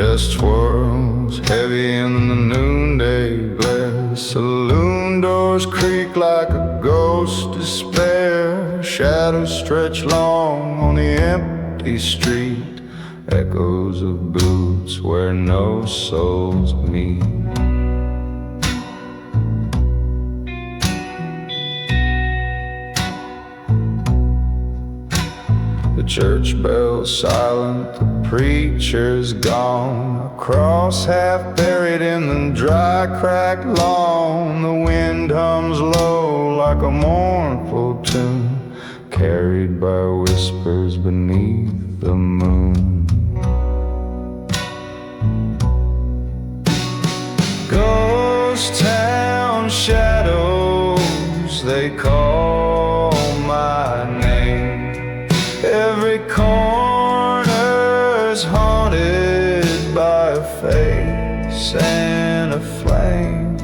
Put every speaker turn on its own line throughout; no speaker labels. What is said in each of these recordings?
Dust swirls heavy in the noonday glare. Saloon doors creak like a ghost despair. Shadows stretch long on the empty street. Echoes of boots where no souls meet. The church bell's silent, the preacher's gone. A cross half buried in the dry, cracked lawn. The wind hums low like a mournful tune, carried by whispers beneath the moon. Ghost town shadows, they call my name. Every corner's haunted by a face and a flame.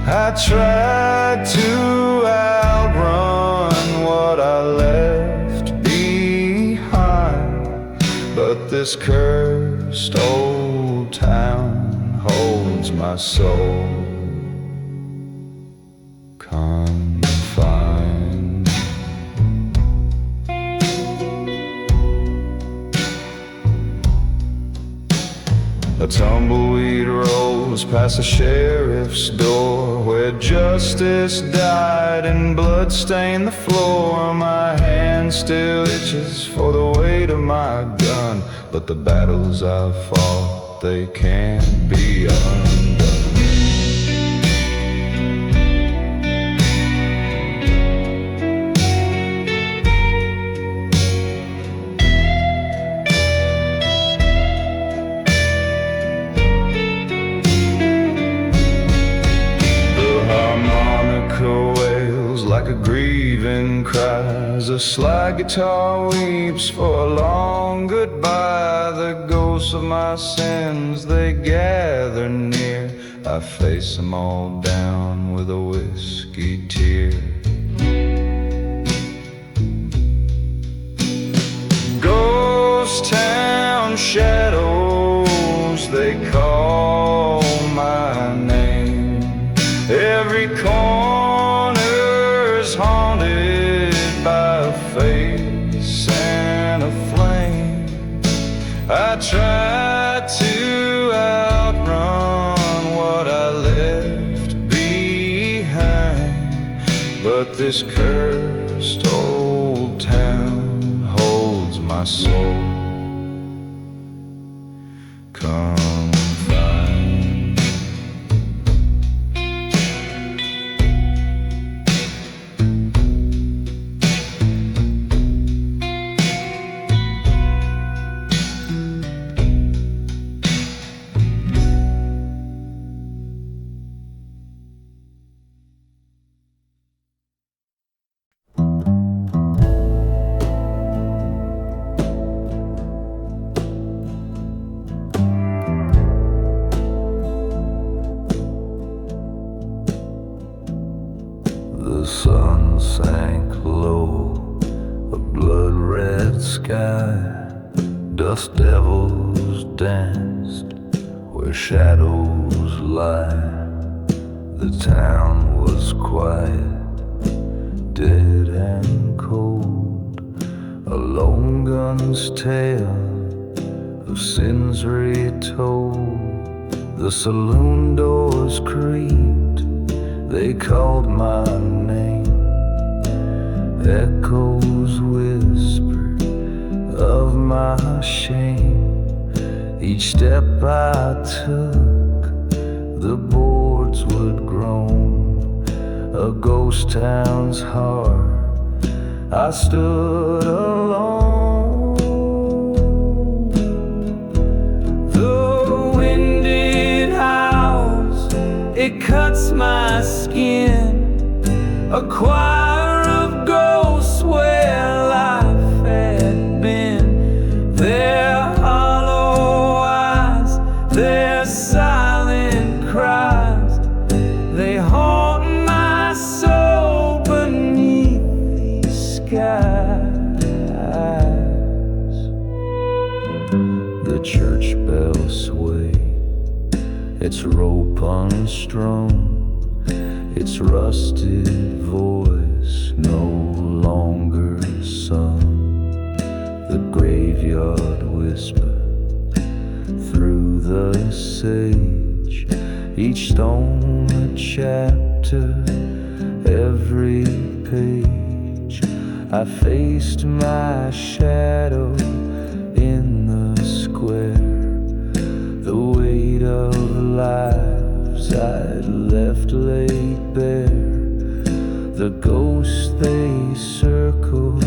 I tried to outrun what I left behind, but this cursed old town holds my soul confined. A tumbleweed rolls past the sheriff's door, where justice died and blood stained the floor. My hand still itches for the weight of my gun, but the battles I've fought, they can't be undone. Like a grieving cries, a slide guitar weeps for a long goodbye. The ghosts of my sins, they gather near. I face them all down with a whiskey tear. Ghost town shadows, they call my name. Every corner's haunted by a face and a flame. I tried to outrun what I left behind, but this cursed old town holds my soul confined. The sun sank low, a blood-red sky. Dust devils danced where shadows lie. The town was quiet, dead and cold. A lone gun's tale of sins retold. The saloon doors creaked, they called my name. Echoes whispered of my shame. Each step I took, the boards would groan. A ghost town's heart, I stood alone. The wind it howls, it cuts my skin. A choir of ghosts where life had been. Their hollow eyes, their silent cries, they haunt my soul beneath these skies. The church bells sway, its rope unstrung, its rusted voice no longer sung. The graveyard whisper through the sage, each stone a chapter, every page. I faced my shadow in the square, the weight of lives I'd left laid bare. The ghosts they circle,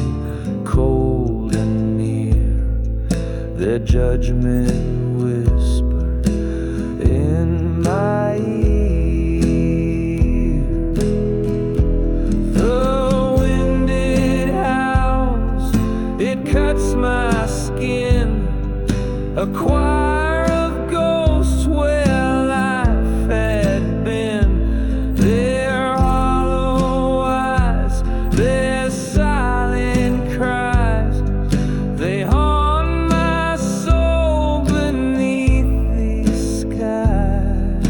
cold and near, their judgment whispered in my ear. The wind it howls, it cuts my skin, a choir of ghosts where life had been. Their hollow eyes, their silent cries, they haunt my soul beneath these skies.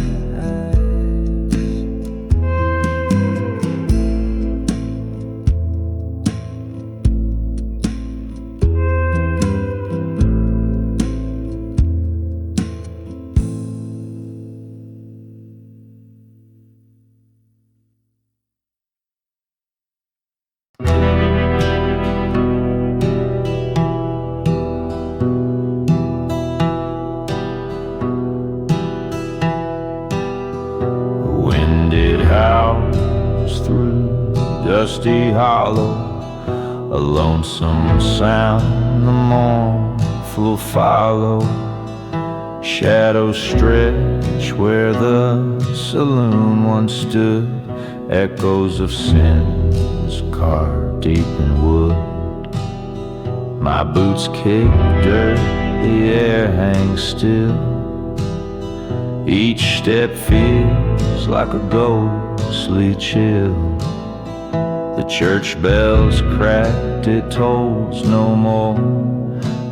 The wind it howls through dusty hollow, a lonesome sound the mournful follow. Shadows stretch where the saloon once stood, echoes of sins carved deep in wood. My boots kick dirt, the air hangs still, each step feels like a ghostly chill. The church bells cracked, it tolls no more,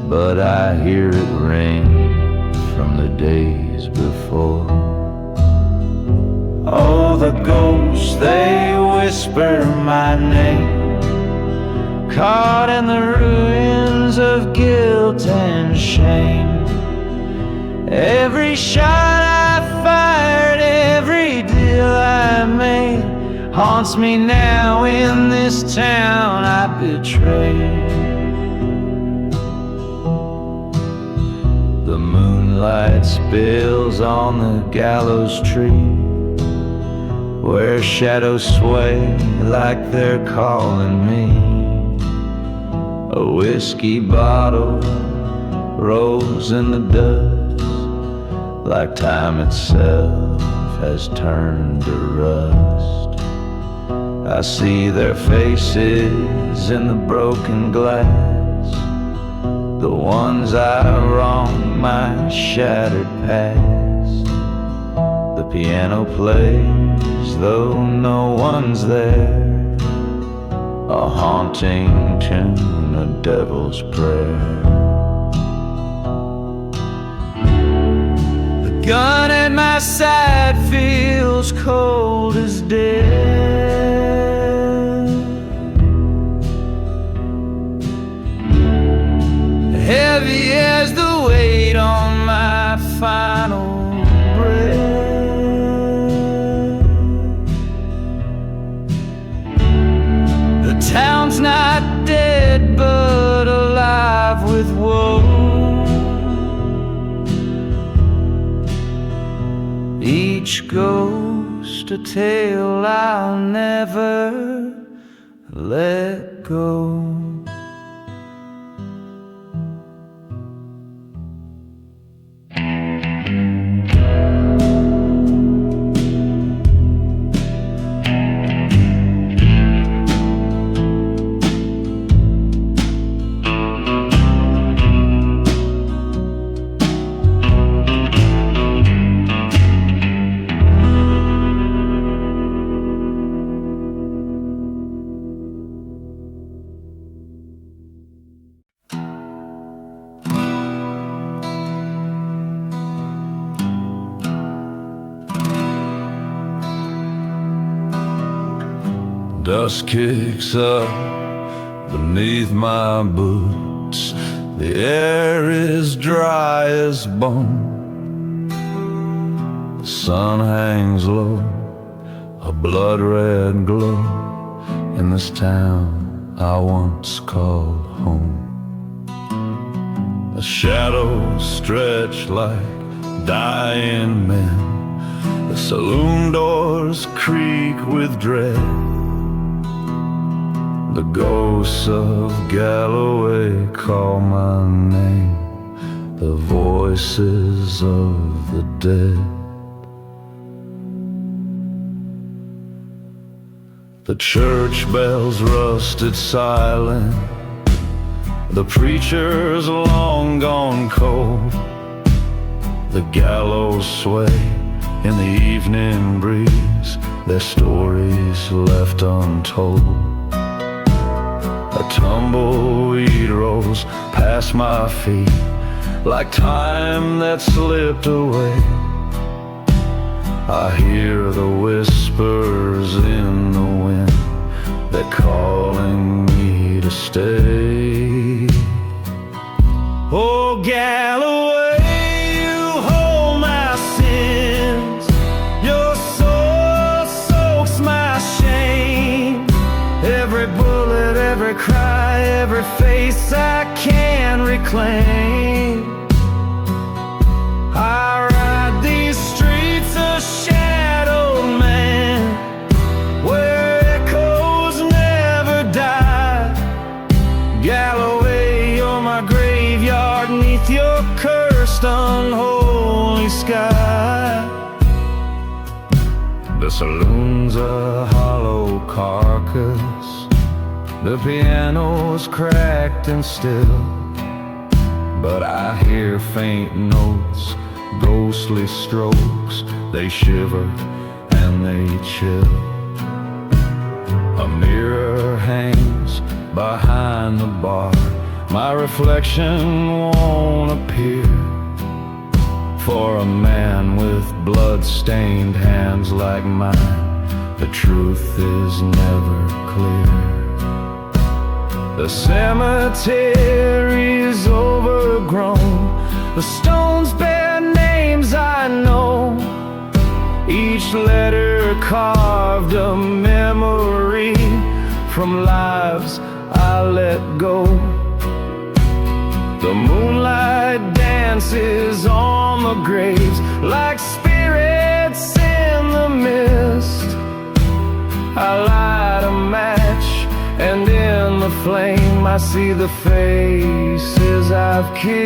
but I hear it ring from the days before. Oh, the ghosts, they whisper my name, caught in the ruins of guilt and shame. Every shot I fired, every deal I made, haunts me now in this town I betrayed. The moonlight spills on the gallows tree, where shadows sway like they're calling me. A whiskey bottle rolls in the dust, like time itself has turned to rust. I see their faces in the broken glass, the ones I wronged, my shattered past. The piano plays though no one's there, a haunting tune, a devil's prayer. The gun at my side feels cold as death, heavy as the weight on my final breath. The town's not dead but alive with woe, each ghost a tale I'll never let go. Dust kicks up beneath my boots. The air is dry as bone. The sun hangs low, a blood-red glow in this town I once called home. The shadows stretch like dying men. The saloon doors creak with dread. The ghosts of Galloway call my name, the voices of the dead. The church bells rusted silent, the preacher's long gone cold. The gallows sway in the evening breeze, their stories left untold. A tumbleweed rolls past my feet like time that slipped away. I hear the whispers in the wind, they're calling me to stay. Oh, Galloway, you hold my sins, your soul soaks my shame. Every bullet, every cry, every face I can reclaim. I ride these streets a shadowed man, where echoes never die. Galloway, you're my graveyard neath your cursed unholy sky. The saloon's a hollow carcass, the piano's cracked and still, but I hear faint notes, ghostly strokes, they shiver and they chill. A mirror hangs behind the bar, my reflection won't appear. For a man with blood-stained hands like mine, the truth is never clear. The cemetery's overgrown, the stones bear names I know, each letter carved a memory from lives I let go. The moonlight dances on the graves like spirits in the mist. I light a match and in the flame I see the faces I've kissed.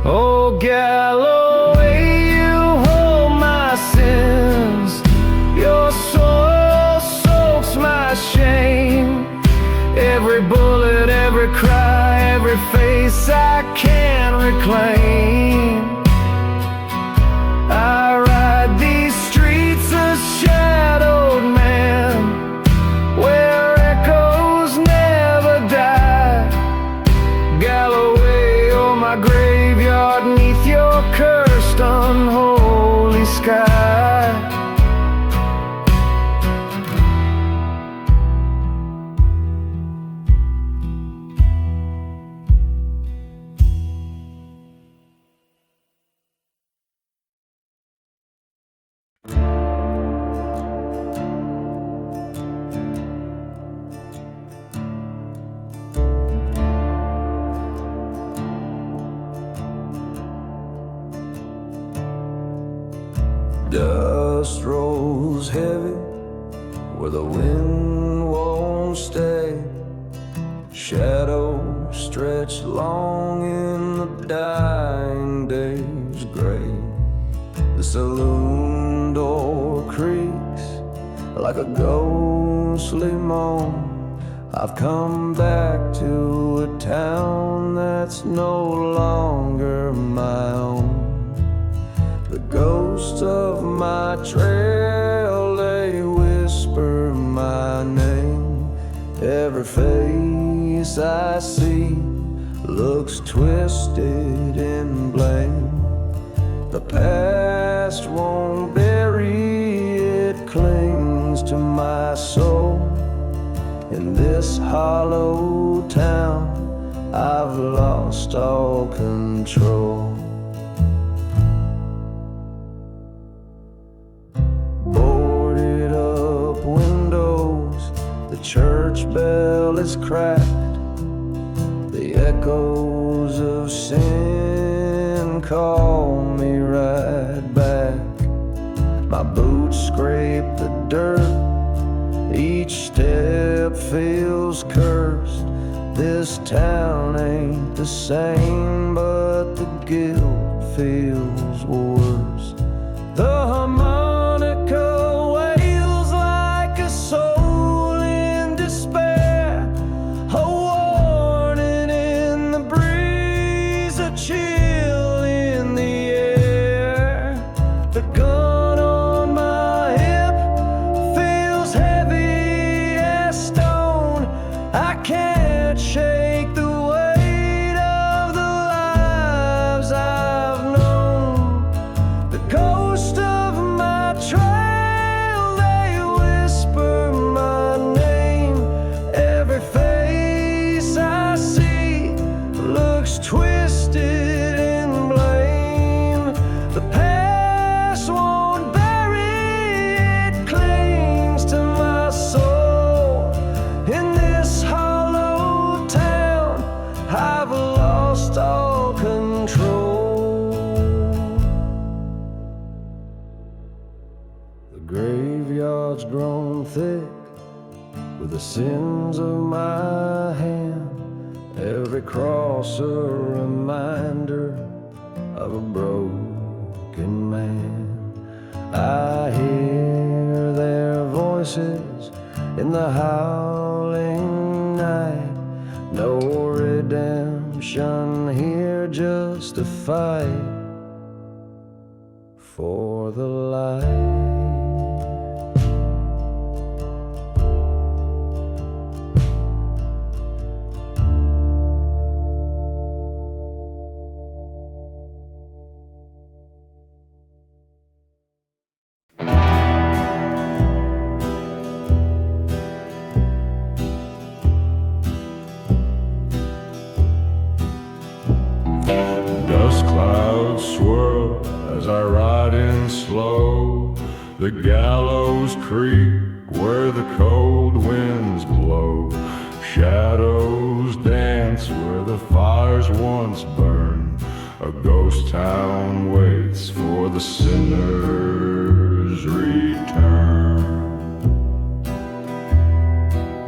Oh, Galloway, you hold my sins, your soul soaks my shame. Every bullet, every cry, every face I can reclaim. I ride these streets a shadowed man, where echoes never die. Galloway, you're my graveyard neath your cursed unholy sky. Dust rolls heavy where the wind won't stay. Shadows stretch long in the dying day's gray. The saloon door creaks like a ghostly moan. I've come back to a town that's no longer my own. The ghosts of my trail, they whisper my name. Every face I see looks twisted in blame. The past won't bury, it clings to my soul. In this hollow town, I've lost all control. Boarded up windows, the church bell is cracked. The echoes of sin call me right back. My boots scrape the dirt, each step feels cursed. This town ain't the same, but the guilt feels worse. The harmonica wails like a soul in despair, a warning in the breeze, a chill in the air. The gun on my hip feels heavy as stone. I can't shake the weight of the lives I've known. The ghost of my trail, they whisper my name. Every face I see looks twisted in blame. The past won't bury, it clings to my soul. In this hollow town, I've lost all control. The graveyard's grown thick with the sins of my hand. Every cross a reminder of a broken man. I hear their voices in the howling night. No redemption here, just a fight for the light. Dust clouds swirl as I ride in slow. The gallows creak where the cold winds blow. Shadows dance where the fires once burned. A ghost town waits for the sinner's return.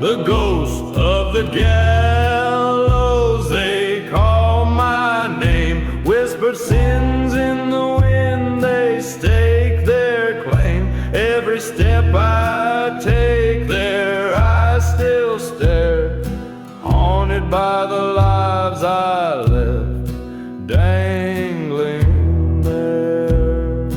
The ghost of the gallows, they call my name. Whispered sins in the wind, they stake their claim. Every step I take, their eyes still stare, haunted by the lives I left dangling there.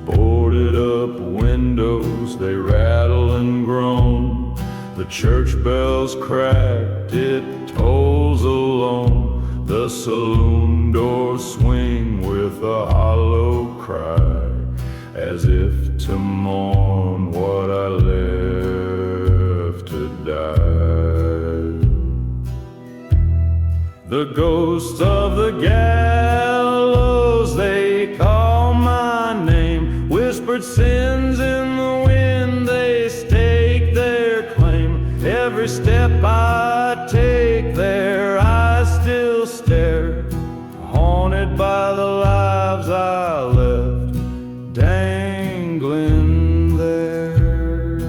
Boarded up windows, they rattle and groan. The church bells cracked, it tolls alone. The saloon doors swing with a hollow cry, as if to mourn what I left to die. The ghost of the gallows, they call my name. Whispered sins in the wind, they stake their claim. Every step I take, their eyes still stare, haunted by the lives I left dangling there.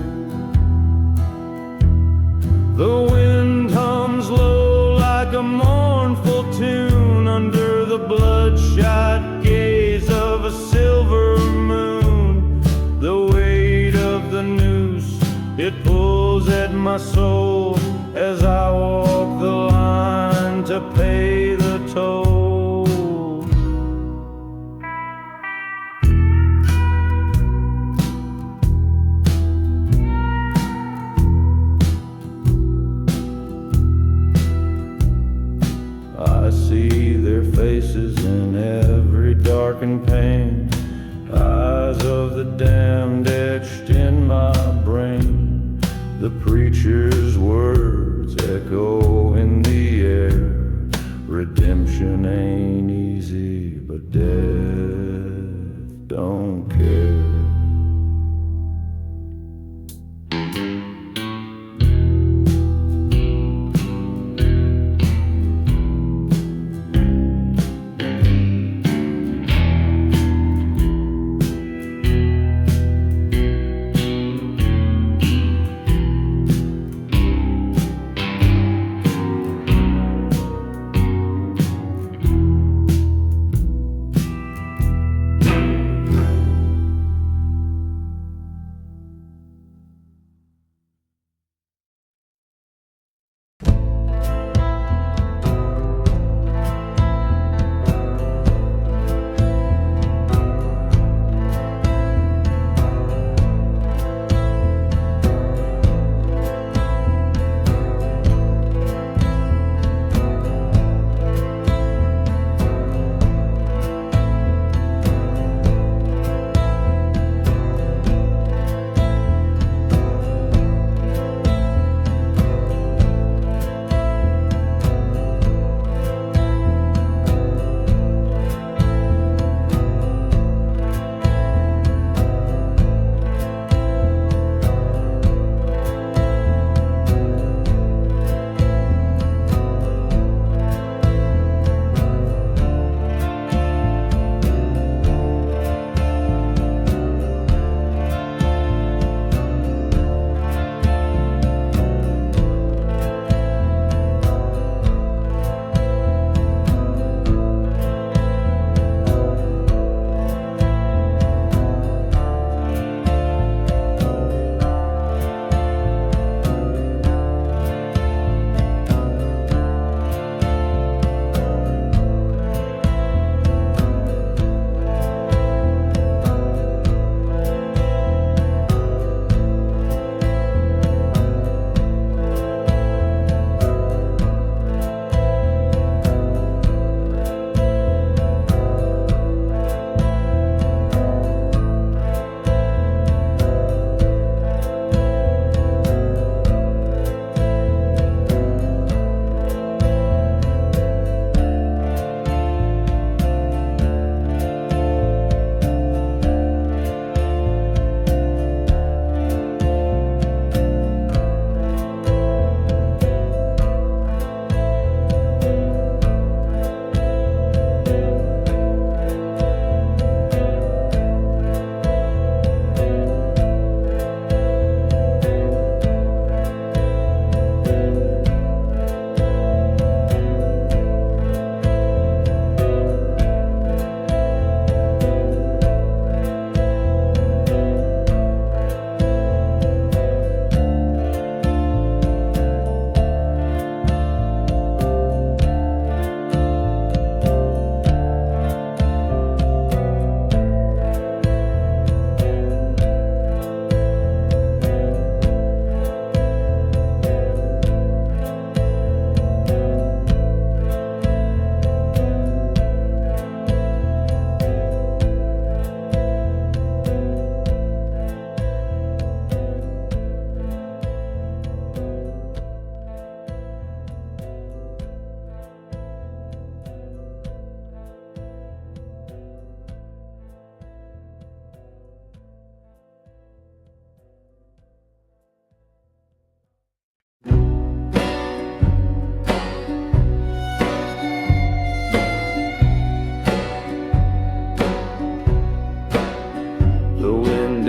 The wind hums low like a mournful tune under the bloodshot gaze of a silver moon. The weight of the noose, it pulls at my soul as I walk the line to pay the toll. I see their faces in every darkened pane. I cries of the damned etched in my brain. The preacher's words echo in the air. Redemption ain't easy, but death don't care.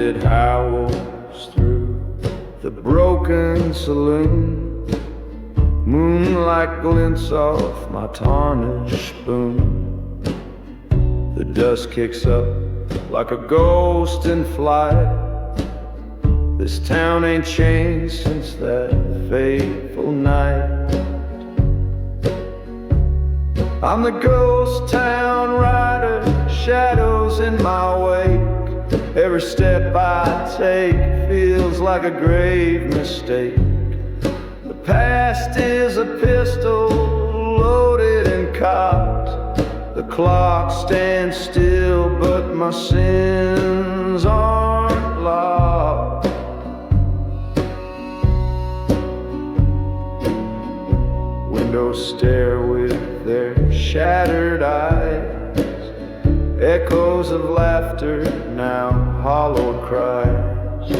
it howls through the broken saloon. Moonlight glints off my tarnished spoon. The dust kicks up like a ghost in flight. This town ain't changed since that fateful night. I'm the ghost town rider, shadows in my wake. Every step I take feels like a grave mistake. The past is a pistol loaded and cocked. The clock stands still, but my sins aren't locked. Windows stare with their shattered eyes, echoes of laughter, now hollowed cries.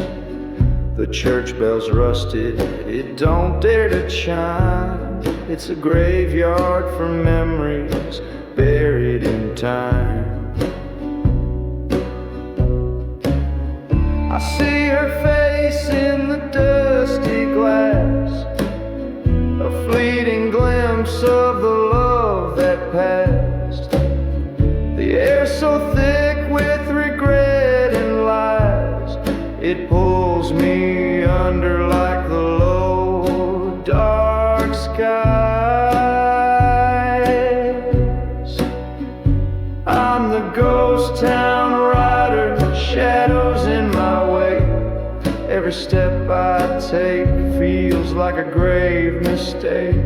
The church bell's rusted, it don't dare to chime. It's a graveyard for memories buried in time. I see her face in the dusty glass, a fleeting glimpse of the love that passed. The air so thick with regret and lies, it pulls me under like the low, dark skies. I'm the ghost town rider, shadows in my way. Every step I take feels like a grave mistake.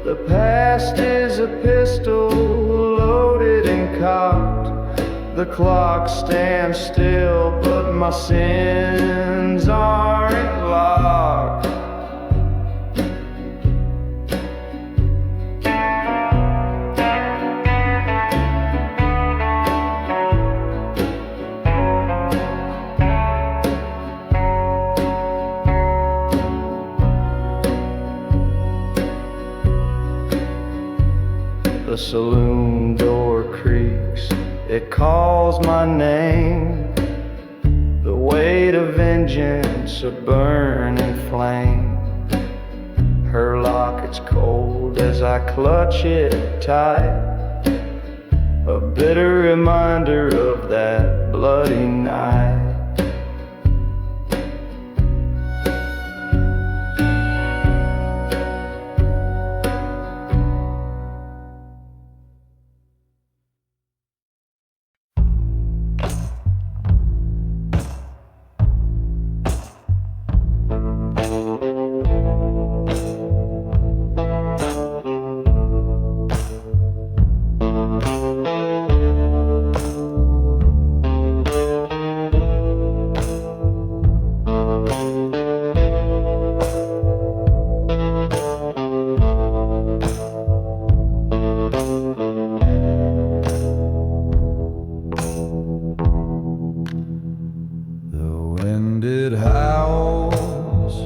The past is a pistol loaded and cocked. The clock stands still, but my sins aren't locked. The saloon door creaks, it calls my name. The weight of vengeance, a burning flame. Her locket's cold as I clutch it tight, a bitter reminder of that bloody night. It howls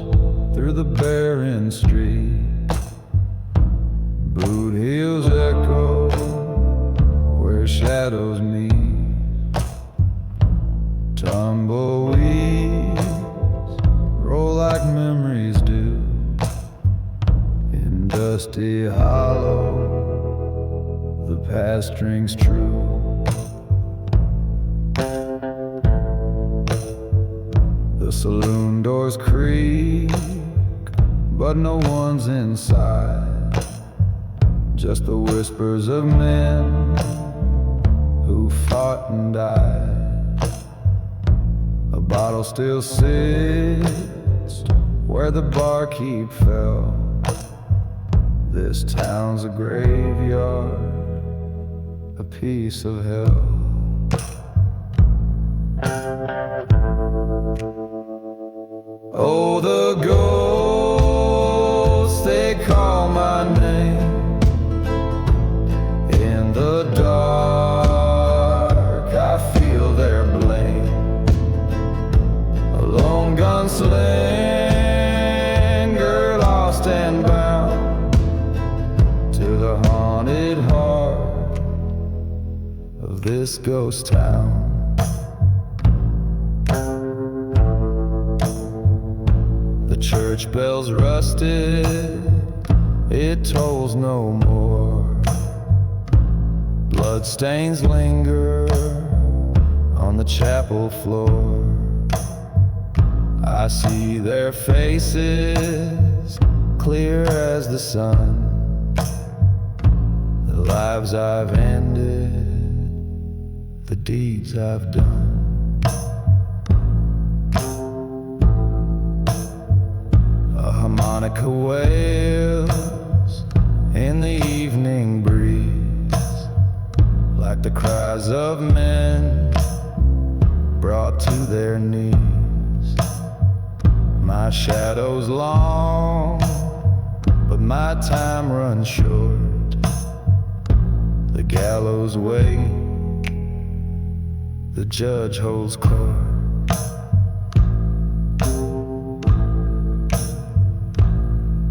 through the barren street. Boot heels echo where shadows meet. Tumbleweeds roll like memories do in dusty hollow. The past rings true. The saloon doors creak, but no one's inside. Just the whispers of men who fought and died. A bottle still sits where the barkeep fell. This town's a graveyard, a piece of hell. Oh, the ghosts, they call my name. In the dark, I feel their blame. A lone gunslinger, lost and bound to the haunted heart of this ghost town. Church bells rusted, it tolls no more. Bloodstains linger on the chapel floor. I see their faces clear as the sun. The lives I've ended, the deeds I've done. Harmonica wails in the evening breeze. time runs short. The gallows wait, the judge holds court.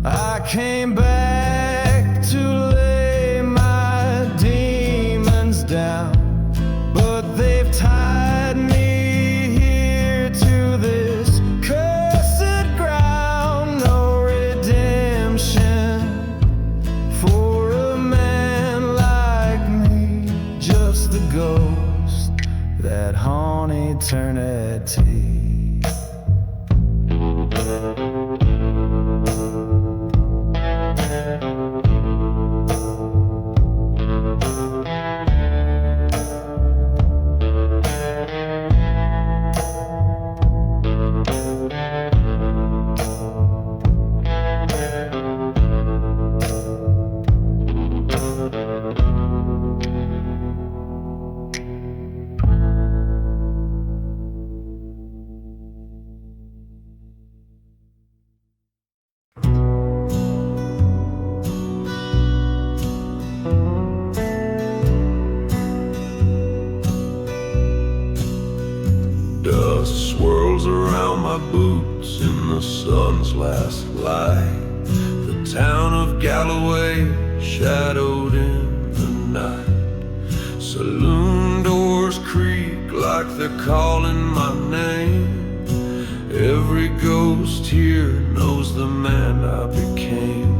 I came back to lay my demons down, but they've tied me here to this cursed ground. No redemption for a man like me, just the ghost that haunt eternity.
Dust swirls around my boots in the sun's last light. The town of Galloway shadowed in the night. Saloon doors creak like they're calling my name. Every ghost here knows the man I became.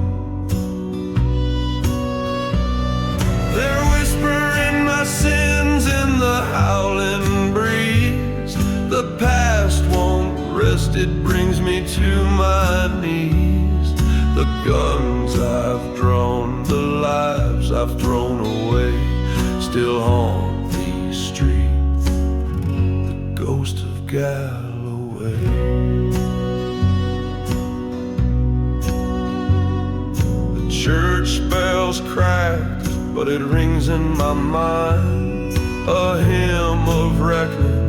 They're whispering my sins in the howling breeze. The past won't rest, it brings me to my knees. The guns I've drawn, the lives I've thrown away, still haunt these streets, the ghost of Galloway. The church bells cracked, but it rings in my mind, a hymn of reckoning,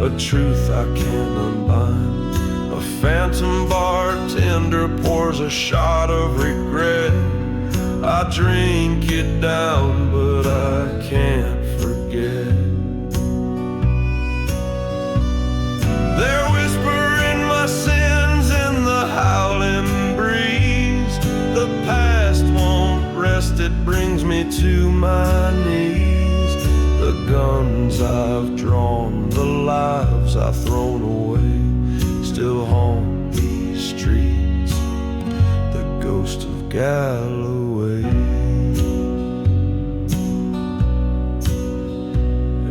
a truth I can't unbind. A phantom bartender pours a shot of regret. I drink it down, but I can't forget. They're whispering my sins in the howling breeze. The past won't rest, it brings me to my knees. The guns I've drawn, the lives I've thrown away, still haunt these streets, the ghost of Galloway.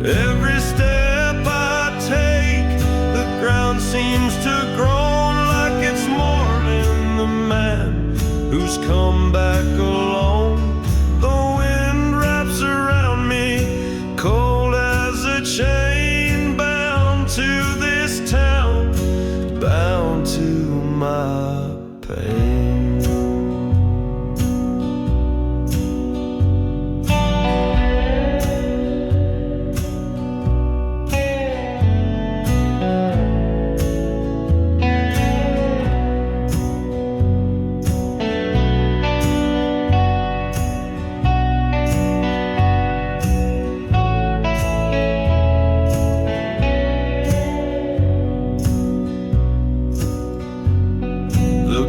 Every step I take, the ground seems to groan like it's mourning the man who's come back alone. The wind wraps around me, cold as a chain, bound to this town, bound to my pain.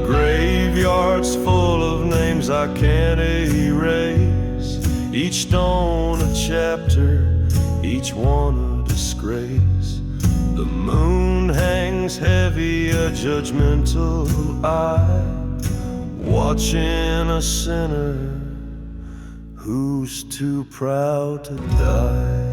Graveyard's full of names I can't erase, each stone a chapter, each one a disgrace. The moon hangs heavy, a judgmental eye, watching a sinner who's too proud to die.